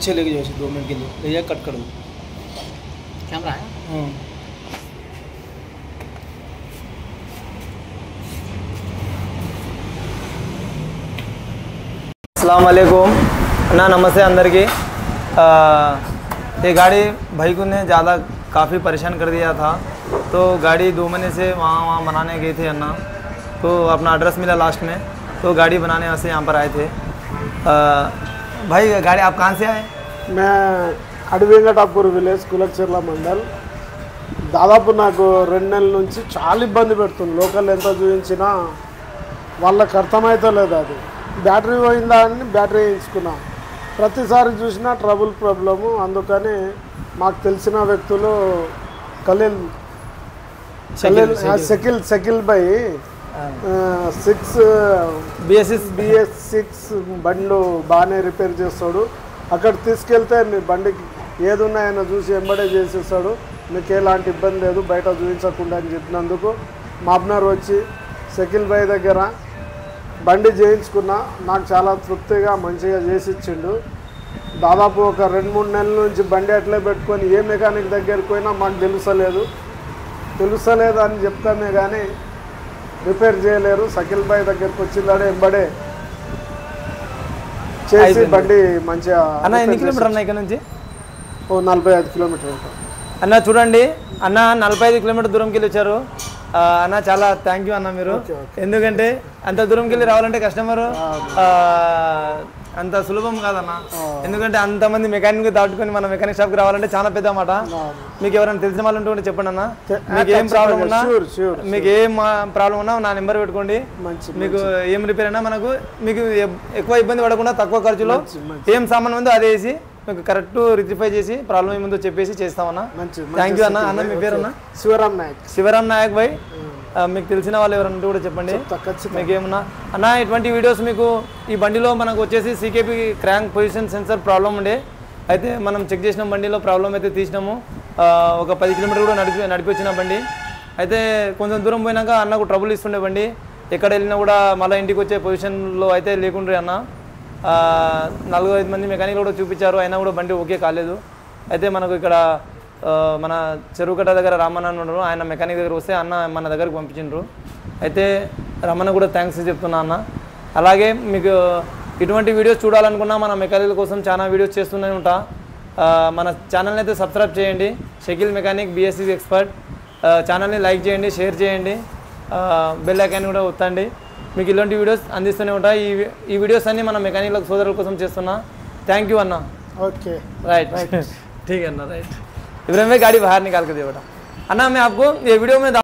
पीछे लेके जाओ 2 मिनट के लिए, ले जाए कट कर दो कैमरा है। अस्सलाम वालेकुम ना, नमस्ते अंदर की। ये गाड़ी भाई को ने ज़्यादा काफ़ी परेशान कर दिया था, तो गाड़ी 2 महीने से वहाँ बनाने गए थे अन्ना, तो अपना एड्रेस मिला लास्ट में, तो गाड़ी बनाने वास्ते यहाँ पर आए थे। भाई गाड़ी आप कहाँ से आए? मैं అడివేంకటాపూర్ విలేజ్ కులచర్ల మండల్. దాదాపు నాకు 2 నెలల నుంచి చాలా ఇబ్బంది పెడుతుంది. లోకల్ ఎంత చూపించినా వాళ్ళకి అర్థమైతే లేదు. అది బ్యాటరీ పోయిందా అని బ్యాటరీ వేయించుకున్నా, ప్రతిసారి చూసినా ట్రబుల్ ప్రాబ్లము. అందుకని మాకు తెలిసిన వ్యక్తులు షకీల్ బై 6 బండ్లు బాగానే రిపేర్ చేస్తాడు. అక్కడ తీసుకెళ్తే మీ బండికి ఏదున్నా ఆయన చూసి ఎంబడే చేసేస్తాడు, మీకు ఎలాంటి ఇబ్బంది లేదు, బయట చూపించకుండా అని చెప్పినందుకు మాబ్నర్ వచ్చి షకీల్ భాయ్ దగ్గర బండి చేయించుకున్నా. నాకు చాలా తృప్తిగా మంచిగా చేసి ఇచ్చిండు. దాదాపు ఒక 2-3 నెలల నుంచి బండి అట్లే పెట్టుకొని ఏ మెకానిక్ దగ్గరికి పోయినా మాకు తెలుసలేదు అని చెప్తామే కానీ రిపేర్ చేయలేరు. షకీల్ భాయ్ దగ్గరికి వచ్చిందాడే ఎంబడే చేసి బండి మంచిగా. అన్న ఎన్ని కిలోమీటర్ అన్న ఇక్కడ నుంచి? 45 కిలోమీటర్ అన్న. చూడండి అన్న 45 కిలోమీటర్ దూరంకి వెళ్ళి వచ్చారు అన్న. చాలా థ్యాంక్ యూ అన్న మీరు. ఎందుకంటే అంత దూరంకి వెళ్ళి రావాలంటే కస్టమర్ అంత సులభం కాదన్న. ఎందుకంటే అంతమంది మెకానిక్ దాటుకొని మన మెకానిక్ షాప్కి రావాలంటే చాలా పెద్ద మాట. మీకు ఎవరైనా తెలిసిన వాళ్ళు ఉంటే చెప్పండి అన్న. మీకు ఏం ప్రాబ్లం ఉన్నా, మీకు ఏం ప్రాబ్లం ఉన్నా నా నెంబర్ పెట్టుకోండి. మీకు ఏం రిపేర్ అయినా మనకు మీకు ఎక్కువ ఇబ్బంది పడకుండా తక్కువ ఖర్చులో ఏం సామాన్ ఉందో అదే వేసి మీకు కరెక్ట్ రిక్టిఫై చేసి ప్రాబ్లం ఏముందో చెప్పేసి చేస్తామన్నా. థ్యాంక్ యూ అన్న. అన్న మీ పేరు అన్న? శివరామ్ నాయక్ భాయ్. మీకు తెలిసిన వాళ్ళు ఎవరంటే కూడా చెప్పండి. మీకు ఏమన్నా అన్న ఇటువంటి వీడియోస్ మీకు ఈ బండిలో మనకు వచ్చేసి CKP crank position sensor problem ఉండే, అయితే మనం చెక్ చేసిన బండిలో ప్రాబ్లం అయితే తీసినాము. ఒక 10 కిలోమీటర్ కూడా నడిపి వచ్చిన బండి. అయితే కొంచెం దూరం పోయినాక అన్నకు ట్రబుల్ ఇస్తుండే బండి. ఎక్కడ వెళ్ళినా కూడా మళ్ళీ ఇంటికి వచ్చే పొజిషన్లో అయితే లేకుండ్రి అన్న. 4-5 మంది మెకానిక్లు కూడా చూపించారు, అయినా కూడా బండి ఓకే కాలేదు. అయితే మనకు ఇక్కడ మన చెరువుకట్ట దగ్గర రామన్న ఉన్నారు, ఆయన మెకానిక్ దగ్గర వస్తే అన్న మన దగ్గరకు పంపించిండ్రు. అయితే రమణ కూడా థ్యాంక్స్ చెప్తున్నా అన్న. అలాగే మీకు ఇటువంటి వీడియోస్ చూడాలనుకున్నా మన మెకానిక్ల కోసం చాలా వీడియోస్ చేస్తూనే ఉంటా. మన ఛానల్ని అయితే సబ్స్క్రైబ్ చేయండి, షకీల్ మెకానిక్ BSc ఎక్స్పర్ట్. ఛానల్ని లైక్ చేయండి, షేర్ చేయండి, బెల్ ఐకాన్ కూడా ఒత్తండి. మీకు ఇలాంటి వీడియోస్ అందిస్తూనే ఉంటాయి. ఈ వీడియోస్ అన్నీ మన మెకానిక్ల సోదరుల కోసం చేస్తున్నా. థ్యాంక్ యూ అన్న. ओके राइट ठीक है ना, राइट। इब्राहिम भाई गाड़ी बाहर निकाल कर दे बेटा। अन्ना मैं आपको ये वीडियो में